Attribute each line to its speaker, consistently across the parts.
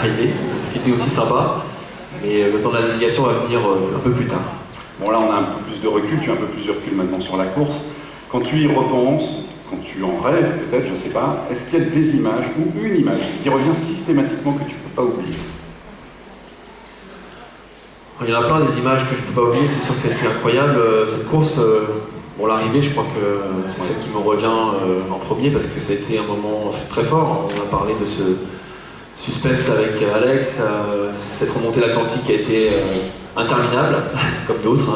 Speaker 1: l'arrivée, ce qui était aussi sympa. Mais le temps de la navigation va venir un peu plus tard.
Speaker 2: Bon, là, on a un peu plus de recul, tu as un peu plus de recul maintenant sur la course. Quand tu y repenses, quand tu en rêves, peut-être, je ne sais pas, est-ce qu'il y a des images ou une image qui revient systématiquement que tu ne peux pas oublier?
Speaker 1: Il y en a plein des images que je ne peux pas oublier, c'est sûr que c'était incroyable. Cette course, bon, l'arrivée, je crois que c'est celle qui me revient en premier parce que ça a été un moment très fort. On a parlé de ce suspense avec Alex, cette remontée de l'Atlantique a été interminable, comme d'autres,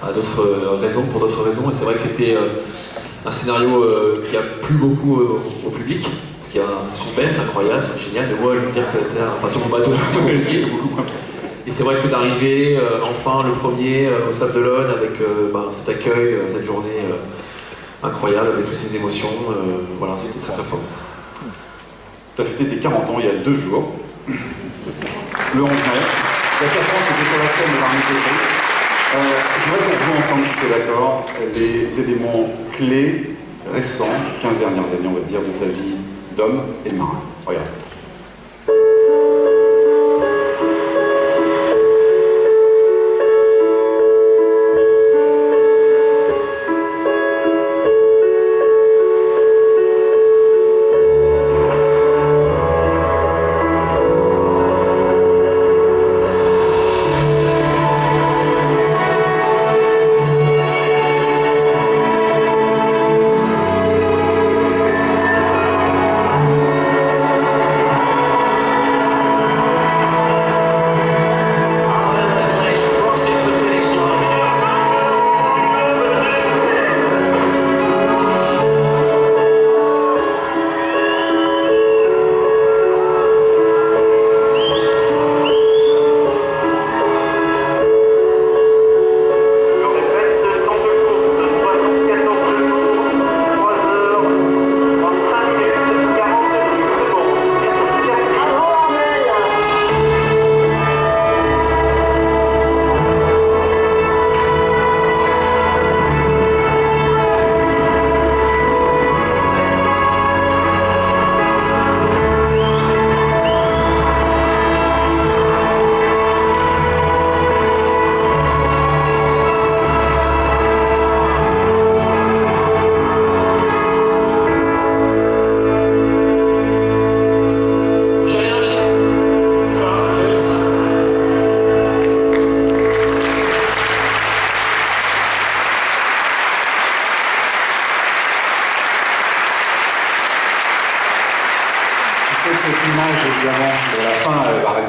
Speaker 1: à d'autres raisons, pour d'autres raisons. Et c'est vrai que c'était un scénario qui a plu beaucoup au public, parce qu'il y a un suspense incroyable, c'est génial. Mais moi, je veux dire que enfin, sur mon bateau, c'était beaucoup moins. Et c'est vrai que d'arriver enfin le premier au Sable d'Olonne avec cet accueil, cette journée incroyable avec toutes ces émotions, voilà, c'était très très fort.
Speaker 2: Tu as fêté tes 40 ans il y a 2 jours, le 11 mai. Il y a 4 ans, c'était sur la scène de l'Armée de je voudrais qu'on voit ensemble, si tu es d'accord, les éléments clés récents, 15 dernières années, on va dire, de ta vie d'homme et de marin. Regarde.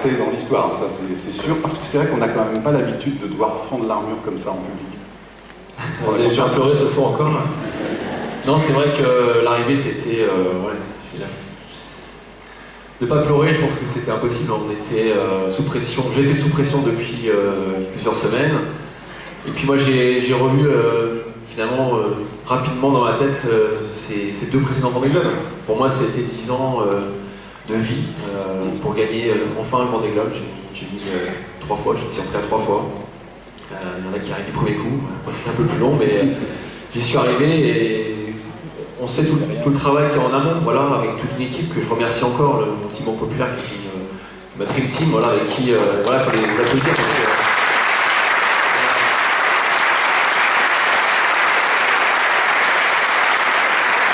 Speaker 2: Dans l'histoire, ça c'est sûr, parce que c'est vrai qu'on n'a quand même pas l'habitude de devoir fondre l'armure comme ça en public.
Speaker 1: On est bien pleurer ce soir encore. Non, c'est vrai que l'arrivée c'était. Ne pas pleurer, je pense que c'était impossible. On était sous pression. J'étais sous pression depuis plusieurs semaines. Et puis moi j'ai revu finalement rapidement dans ma tête ces 2 précédents Vendée Globe. Pour moi c'était 10 ans de vie pour gagner enfin le Vendée Globe. J'ai mis 3 fois, je me suis repris à 3 fois. Il y en a qui arrivent du premier coup, moi c'était un peu plus long, mais j'y suis arrivé et on sait tout le travail qu'il y a en amont, voilà, avec toute une équipe que je remercie encore, mon team populaire qui est ma dream team, voilà, avec qui voilà, il faut les applaudir parce que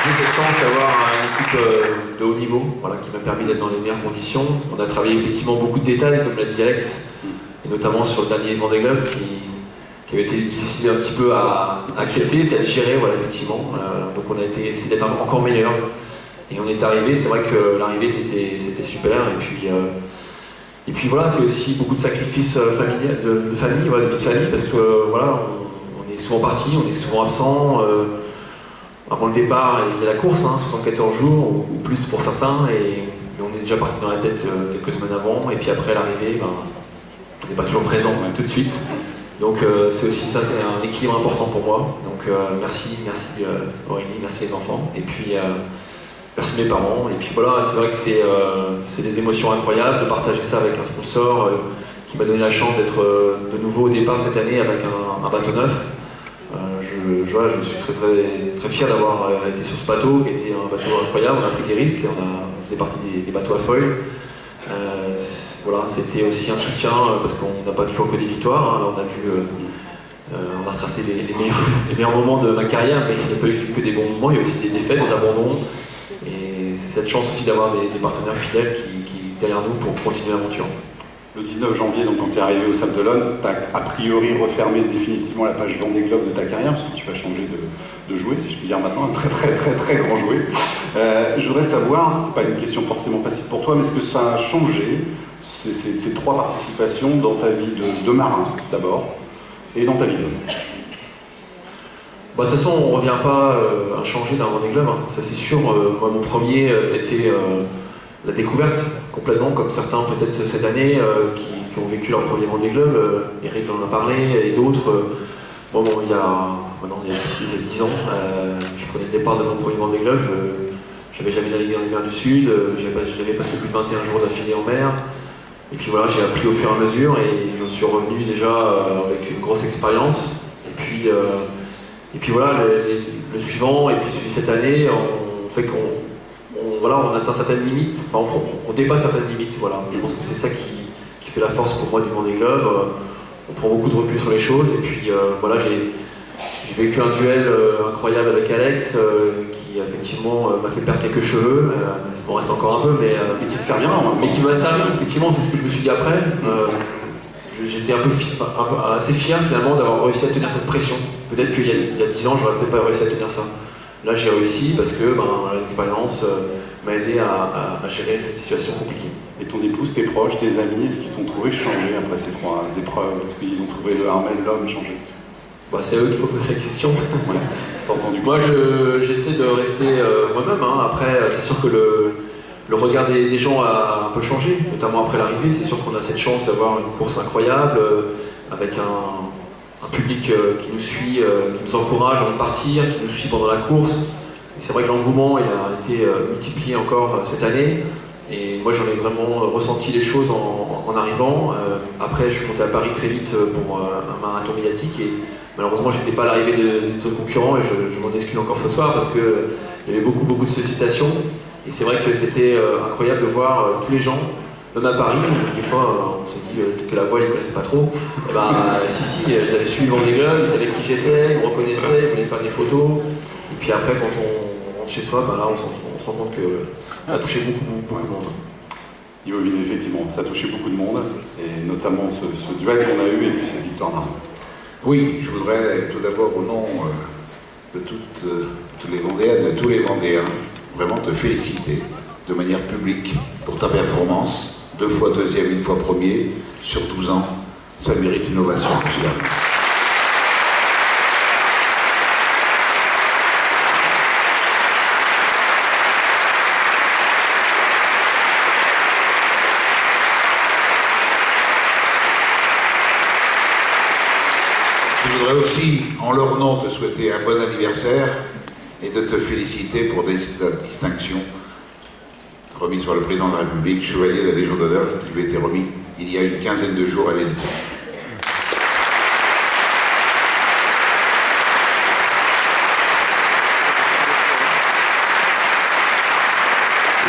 Speaker 1: j'ai cette chance d'avoir une équipe de haut niveau, voilà, qui m'a permis d'être dans les meilleures conditions. On a travaillé effectivement beaucoup de détails, comme l'a dit Alex, et notamment sur le dernier Vendée Globe qui avait été difficile un petit peu à accepter, c'est à gérer, voilà, effectivement. Donc on a essayé d'être encore meilleur. Et on est arrivé, c'est vrai que l'arrivée c'était super, et puis voilà, c'est aussi beaucoup de sacrifices de famille, voilà, de vie de famille, parce que voilà, on est souvent parti, on est souvent absent. Avant le départ et de la course, 74 jours ou plus pour certains, et on est déjà parti dans la tête quelques semaines avant, et puis après l'arrivée, on n'est pas toujours présent tout de suite. Donc c'est aussi ça, c'est un équilibre important pour moi. Donc merci Aurélie, merci les enfants, et puis merci mes parents. Et puis voilà, c'est vrai que c'est des émotions incroyables de partager ça avec un sponsor qui m'a donné la chance d'être de nouveau au départ cette année avec un bateau neuf. Je suis très fier d'avoir été sur ce bateau qui était un bateau incroyable. On a pris des risques, on faisait partie des bateaux à foil. voilà, c'était aussi un soutien parce qu'on n'a pas toujours que des victoires. Hein. Là, on a vu, on a retracé les meilleurs moments de ma carrière, mais il n'y a pas eu que des bons moments, il y a aussi des défaites, des abandons. Et c'est cette chance aussi d'avoir des partenaires fidèles qui derrière nous pour continuer l'aventure.
Speaker 2: Le 19 janvier, donc, quand tu es arrivé au Sable d'Olonne, tu as a priori refermé définitivement la page Vendée Globe de ta carrière, parce que tu vas changer de jouet, si je puis dire maintenant, un très grand jouet. Je voudrais savoir, c'est pas une question forcément facile pour toi, mais est-ce que ça a changé, ces 3 participations, dans ta vie de marin, d'abord, et dans ta vie d'homme?
Speaker 1: Bah, de toute façon, on ne revient pas à changer d'un Vendée Globe, hein. Ça c'est sûr. Moi, mon premier, c'était la découverte, complètement, comme certains peut-être cette année qui ont vécu leur premier Vendée Globe. Eric en a parlé, et d'autres. Bon, il y a 10 ans, je prenais le départ de mon premier Vendée Globe. Je n'avais jamais navigué dans les mers du Sud, j'avais passé plus de 21 jours d'affilée en mer. Et puis voilà, j'ai appris au fur et à mesure et je suis revenu déjà avec une grosse expérience. Et puis voilà, le suivant, et puis celui cette année, on fait on atteint certaines limites, enfin, on dépasse certaines limites. Voilà. Je pense que c'est ça qui fait la force pour moi du Vendée Globe. On prend beaucoup de recul sur les choses, et puis voilà, j'ai vécu un duel incroyable avec Alex qui effectivement m'a fait perdre quelques cheveux. Il m'en reste encore un peu, mais
Speaker 2: qui te sert bien, hein,
Speaker 1: mais qui m'a servi. Effectivement, c'est ce que je me suis dit après. J'étais assez fier finalement d'avoir réussi à tenir cette pression. Peut-être qu'il y a 10 ans, j'aurais peut-être pas réussi à tenir ça. Là, j'ai réussi parce que l'expérience m'a aidé à gérer cette situation compliquée.
Speaker 2: Et ton épouse, tes proches, tes amis, est-ce qu'ils t'ont trouvé changé après ces 3 épreuves? Est-ce qu'ils ont trouvé le Armel l'homme changé?
Speaker 1: Bah, c'est à eux qu'il faut poser la question.
Speaker 2: Ouais. T'as entendu?
Speaker 1: Moi, j'essaie de rester moi-même. Hein. Après, c'est sûr que le regard des gens a un peu changé, notamment après l'arrivée. C'est sûr qu'on a cette chance d'avoir une course incroyable, avec un public qui nous suit, qui nous encourage avant de partir, qui nous suit pendant la course. Et c'est vrai que l'engouement il a été multiplié encore cette année. Et moi j'en ai vraiment ressenti les choses en arrivant. Après je suis monté à Paris très vite pour un marathon médiatique. Et malheureusement j'étais pas à l'arrivée de ce concurrent et je m'en excuse encore ce soir parce qu'il y avait beaucoup de sollicitations. Et c'est vrai que c'était incroyable de voir tous les gens, même à Paris, des fois on se dit que la voile ils ne connaissent pas trop. Et si, ils avaient suivi le Vendée Globe, ils savaient qui j'étais, ils me reconnaissaient, ils voulaient faire des photos. Et puis après quand on rentre chez soi, là on se rend compte que ça a touché beaucoup de monde.
Speaker 2: Yovine, effectivement, ça a touché beaucoup de monde, et notamment ce duel qu'on a eu et puis cette victoire d'Armel.
Speaker 3: Oui, je voudrais tout d'abord au nom de tous les Vendéennes et de tous les Vendéens, vraiment te féliciter de manière publique pour ta performance, 2 fois deuxième, 1 fois premier, sur 12 ans, ça mérite une ovation. Je voudrais aussi, en leur nom, te souhaiter un bon anniversaire et de te féliciter pour ta distinction remise par le président de la République, chevalier de la Légion d'honneur, qui lui a été remis il y a une quinzaine de jours à l'Élysée.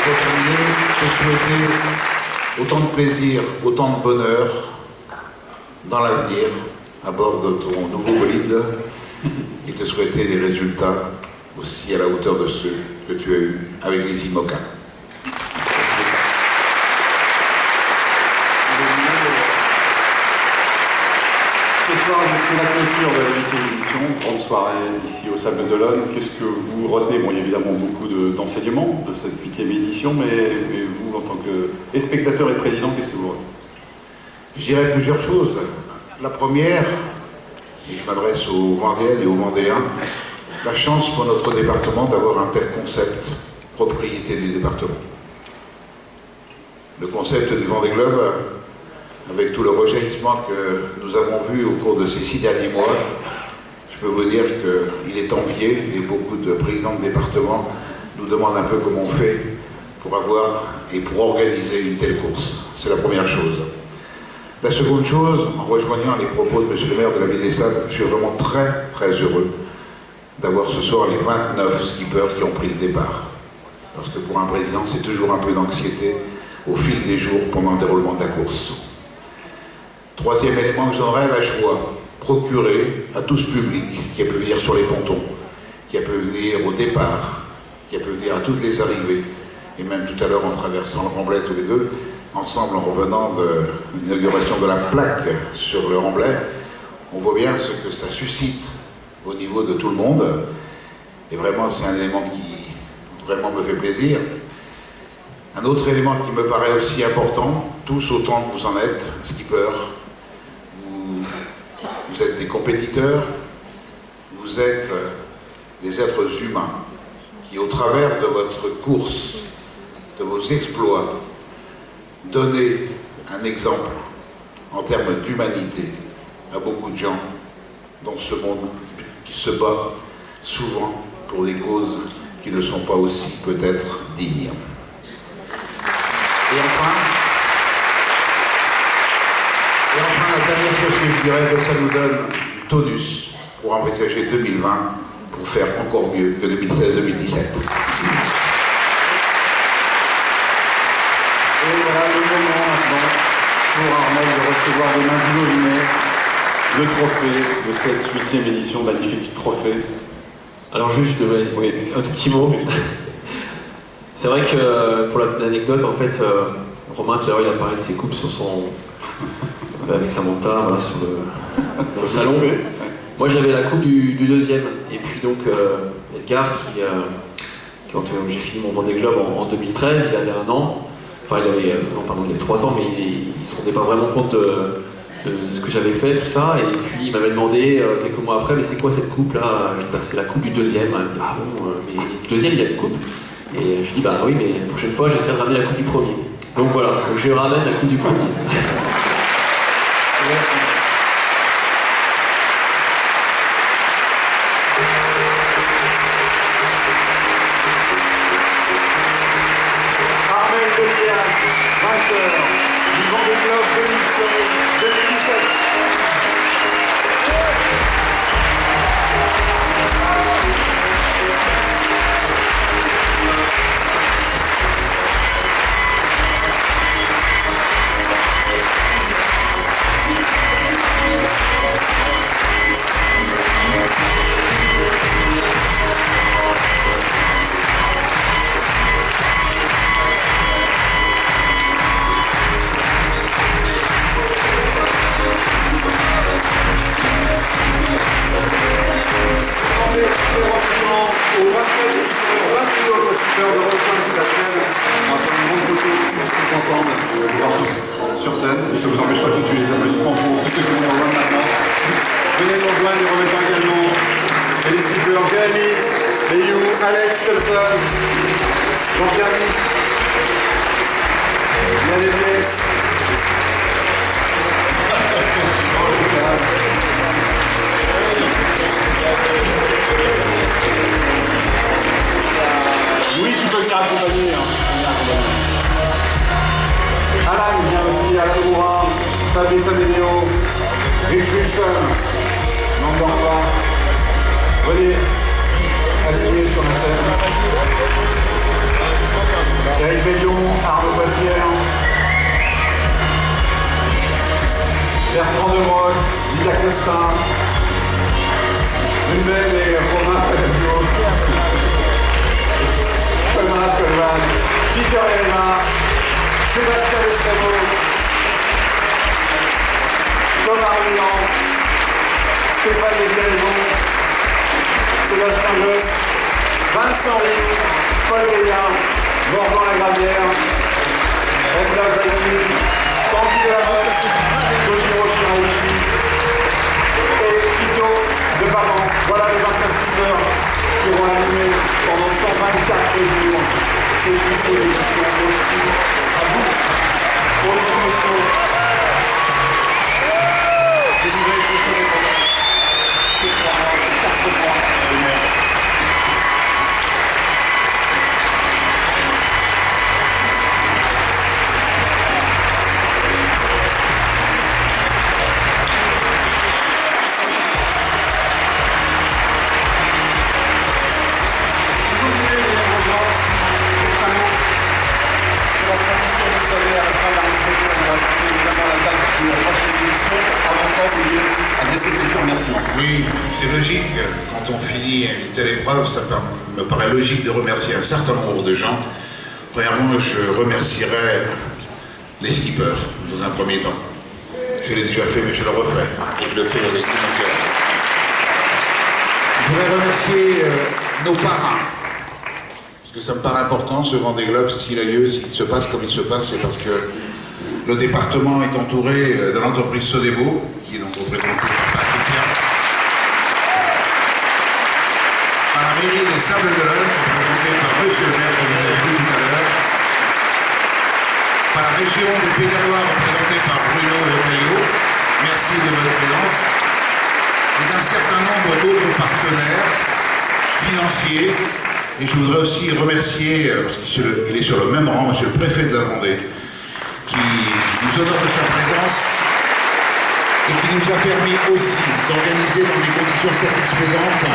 Speaker 3: Pour terminer, te souhaiter autant de plaisir, autant de bonheur dans l'avenir à bord de ton nouveau bolide et te souhaiter des résultats aussi à la hauteur de ceux que tu as eus avec les IMOCA.
Speaker 2: Ce soir, c'est la clôture de la 8e édition, grande soirée ici au Sable d'Olonne. Qu'est-ce que vous retenez? Bon, il y a évidemment beaucoup d'enseignements de cette 8e édition, mais vous, en tant que spectateur et président, qu'est-ce que vous retenez?
Speaker 3: Je dirais plusieurs choses. La première, et je m'adresse aux Vendéennes et aux Vendéens, la chance pour notre département d'avoir un tel concept, propriété du département. Le concept du Vendée Globe, avec tout le rejaillissement que nous avons vu au cours de ces 6 derniers mois, je peux vous dire qu'il est envié et beaucoup de présidents de département nous demandent un peu comment on fait pour avoir et pour organiser une telle course. C'est la première chose. La seconde chose, en rejoignant les propos de M. le maire de la ville des Sables, je suis vraiment très heureux d'avoir ce soir les 29 skippers qui ont pris le départ. Parce que pour un président, c'est toujours un peu d'anxiété au fil des jours pendant le déroulement de la course. Troisième élément que je donnerais, la joie procurée à tout ce public qui a pu venir sur les pontons, qui a pu venir au départ, qui a pu venir à toutes les arrivées, et même tout à l'heure en traversant le Remblai tous les deux, ensemble en revenant de l'inauguration de la plaque sur le Remblai. On voit bien ce que ça suscite au niveau de tout le monde, et vraiment c'est un élément qui vraiment me fait plaisir. Un autre élément qui me paraît aussi important, tous autant que vous en êtes, skippers, vous êtes des compétiteurs, vous êtes des êtres humains qui, au travers de votre course, de vos exploits, donnez un exemple en termes d'humanité à beaucoup de gens dans ce monde qui se bat souvent pour des causes qui ne sont pas aussi peut-être dignes. Et enfin, la dernière chose que je dirais, ça nous donne du tonus pour envisager 2020, pour faire encore mieux que 2016-2017.
Speaker 2: Et voilà le moment maintenant pour Armel de recevoir des mains d'Illuminé le trophée de cette 8e édition, magnifique trophée.
Speaker 1: Alors juste, je devais un tout petit mot. C'est vrai que pour l'anecdote, en fait, Romain tout à l'heure il a parlé de ses coupes sur son avec sa montagne, voilà, sur le salon. Moi j'avais la coupe du deuxième, et puis donc Edgar qui quand j'ai fini mon Vendée Globe en 2013, il avait 1 an, enfin il avait 3 ans, mais il ne se rendait pas vraiment compte de ce que j'avais fait, tout ça, et puis il m'avait demandé quelques mois après, mais c'est quoi cette coupe là? J'ai dit, c'est la coupe du deuxième. Il me dit, ah bon, mais du deuxième il y a une coupe. Et je dis, bah oui, mais la prochaine fois j'essaierai de ramener la coupe du premier. Donc voilà, donc je ramène la coupe du premier.
Speaker 2: Armel Delliac, vainqueur du Vendée Globe 2016-2017. Sur scène, et ça ne vous empêche pas de tuer les applaudissements pour tous ceux qui vont rejoindre maintenant. Venez nous rejoindre, les remettants également. Et les speakers, Gaëli, Léo, Alex, Tolson, Jean-Pierre Nick, Yann Ebles, oui, tu peux venir accompagner. Alan vient aussi, Alan Bourrin, Fabrice Améléo, Rich Wilson, n'en dort pas. Venez assigner sur la scène. Eric Bélion, Arnaud Bassière, Bertrand Demotte, Didier Costin, Ruben et Romain Palazzo, Colmar Colvan, Peter Elena, Sébastien Estano, Thomas Armillan, Stéphane Léviraison, Sébastien Josse, Vincent Rive, Paul Gaillard, Morgan Lagravière, Edna Valli, Tanguy Delamotte, Tojiro Shiraishi et Kito de Baban. Voilà les 25 speakers qui vont animer pendant 124 jours ce disque d'édition aussi à bout pour les émotions. Délivré ce que les moments, c'est 3 mois, c'est 4 mois de merde. adresser quelques remerciements.
Speaker 3: Oui, c'est logique. Quand on finit une telle épreuve, me paraît logique de remercier un certain nombre de gens. Premièrement, je remercierai les skippers, dans un premier temps. Je l'ai déjà fait, mais je le refais. Et je le fais avec tout mon cœur. Je voudrais remercier nos parrains. Parce que ça me paraît important, ce Vendée Globe, s'il a lieu, s'il se passe comme il se passe, c'est parce que le département est entouré de l'entreprise Sodebo, qui est donc représentée par Patricia, par la mairie des Sables-d'Olonne, représentée par monsieur le maire que vous avez vu tout à l'heure, par la région du Pays de la Loire, représentée par Bruno Retailleau, merci de votre présence, et d'un certain nombre d'autres partenaires financiers. Et je voudrais aussi remercier, parce qu'il est sur le même rang, monsieur le préfet de la Vendée, qui nous honore de sa présence et qui nous a permis aussi d'organiser dans des conditions satisfaisantes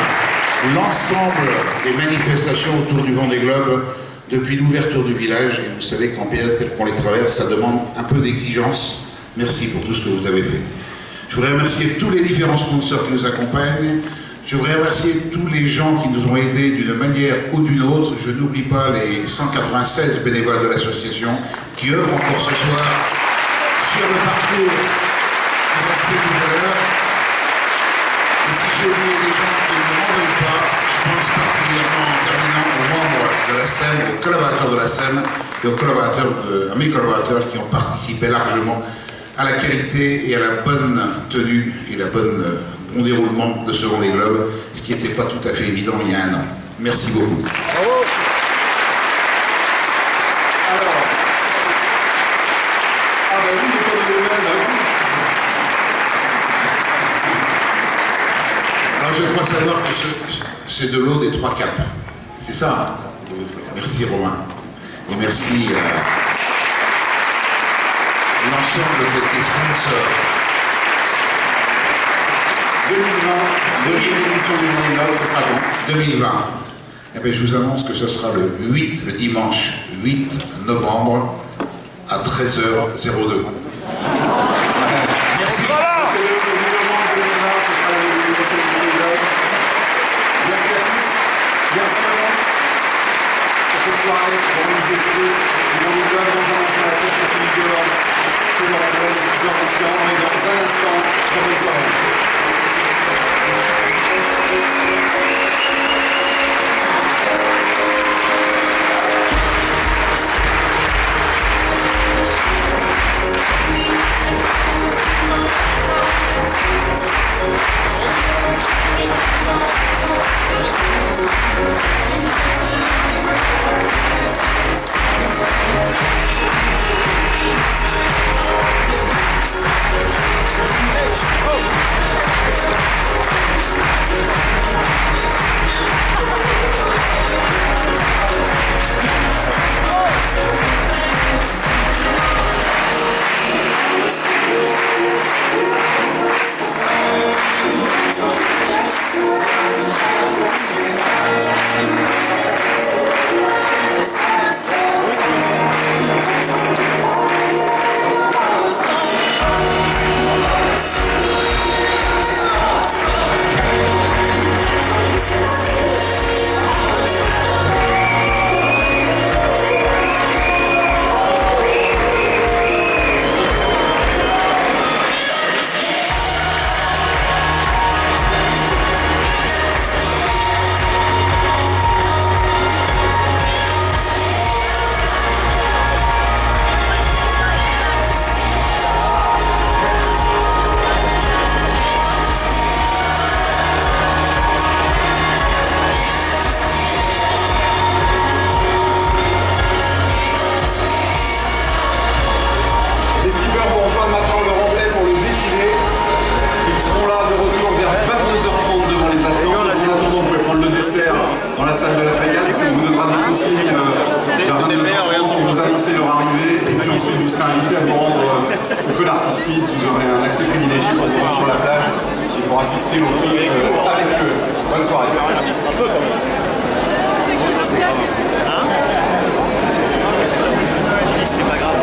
Speaker 3: l'ensemble des manifestations autour du Vendée Globe depuis l'ouverture du village. Et vous savez qu'en période telle qu'on les traverse, ça demande un peu d'exigence. Merci pour tout ce que vous avez fait. Je voudrais remercier tous les différents sponsors qui nous accompagnent. Je voudrais remercier tous les gens qui nous ont aidés d'une manière ou d'une autre. Je n'oublie pas les 196 bénévoles de l'association qui œuvrent encore ce soir sur le parcours qu'on a fait tout à l'heure. Et si j'ai oublié des gens qui ne m'en veulent pas, je pense particulièrement en terminant aux membres de la scène, aux collaborateurs de la scène et aux collaborateurs à mes collaborateurs qui ont participé largement à la qualité et à la bonne tenue et la bon déroulement de ce Vendée Globe, ce qui n'était pas tout à fait évident il y a un an. Merci beaucoup.
Speaker 2: Bravo.
Speaker 3: Alors je crois savoir que c'est de l'eau des trois caps. C'est ça, hein? Merci Romain. Et merci l'ensemble de tes sponsors.
Speaker 2: 2020, deuxième édition du Vendée Globe, ce sera quand?
Speaker 3: 2020. Eh bien, je vous annonce que ce sera le dimanche 8 novembre à 13h02. Merci.
Speaker 2: Merci à tous. Merci à vous pour cette soirée. Pour nous écouter. Du Vendée Globe dans un instant. La fête continue dehors. C'est dans la grève, c'est bien conscient. Et dans un instant, bonne soirée. pour assister au film avec eux. Bonne soirée. Un peu quand même. Hein? C'était pas grave.